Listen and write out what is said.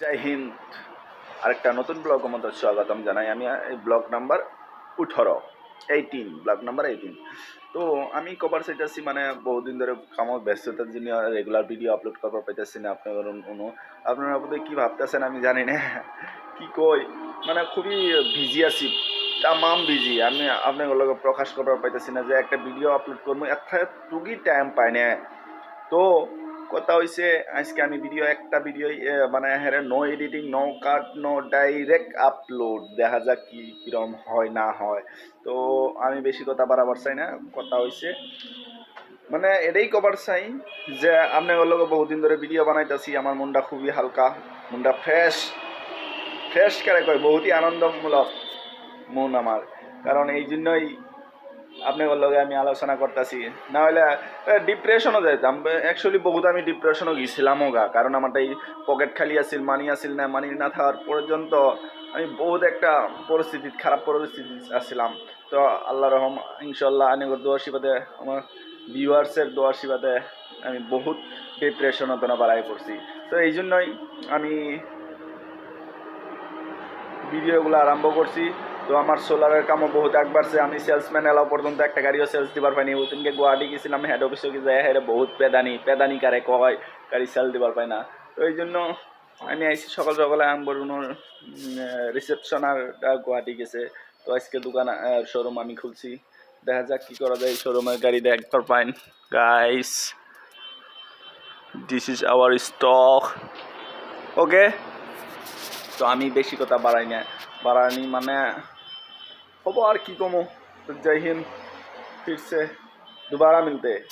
জয় হিন্দ। আরেকটা নতুন ব্লগ আমাদের স্বাগতম জানাই আমি। এই ব্লগ নাম্বার 18 ব্লগ নাম্বার 18। তো আমি কবার চাইতেছি মানে বহুদিন ধরে কামত ব্যস্ততার জন্য রেগুলার ভিডিও আপলোড করবার পাইতেছি না। আপনারা বোধহয় কী ভাবতেছেন আমি জানি না, কি কই মানে খুবই বিজি আছি, তামাম বিজি। আমি আপনাদের লগে প্রকাশ করবার পাইতেছি না যে একটা ভিডিও আপলোড করবো, এতটুকুই টাইম পাই না। তো কথা হয়েছে আজকে আমি একটা ভিডিও মানে হ্যাঁ, নো এডিটিং, নো কাট, নো ডাইরেক্ট আপলোড, দেখা যাক কি কিরম হয় না হয়। তো আমি বেশি কথা বাড়াবার চাই না। কথা হয়েছে মানে এটাই কবার চাই যে আপনাদের লগে বহুদিন ধরে ভিডিও বানাইতেছি, আমার মনটা খুবই হালকা, মনটা ফ্রেশ ফ্রেশ করে কয় বহুতই আনন্দমূলক মন আমার। কারণ এই জন্যই আপনাদের লগে আমি আলোচনা করতেছি, না হলে ডিপ্রেশনও যাইতাম। অ্যাকচুয়ালি বহুত আমি ডিপ্রেশনও গেছিলামও গা, কারণ আমার এই পকেট খালি আছিল, মানি না, মানি না থাকার পর্যন্ত আমি বহুত একটা খারাপ পরিস্থিতি আসছিলাম। তো আল্লাহ রহম ইনশাল্লাহ আনেগর দোয়া শিবাদে, আমার ভিউয়ার্সের দোয়া শিবাদে আমি বহুত ডিপ্রেশনও তো না বাড়াই পড়ছি। তো এই জন্যই আমি ভিডিওগুলো আরম্ভ করছি। তো আমার সোলারের কামও বহুত আগ বাড়ছে। আমি সেলসম্যান এলাও পর্যন্ত একটা গাড়িও সেলস দিবার পাইনি। ওদিনকে গুয়াহাটি গেছিলাম, হেড অফিসে গিয়ে যায় হ্যাঁ বহুত পেদানি কারে কয় গাড়ি সেল দিবার পাই না। তো এই জন্য আমি আইসি সকাল সকালে আনবরুনোর রিসেপশন আর গুয়াহাটি গেছে। তো আজকে দোকান শোরুম আমি খুলছি, দেখা যাক কী করা যায়। শোরুমের গাড়ি দেখবার পাইন guys, this is our stock. Okay, তো আমি বেশি কথা বাড়ানি মানে হবো আর কি কমো। तो जय हिंद, फिर से दोबारा मिलते हैं।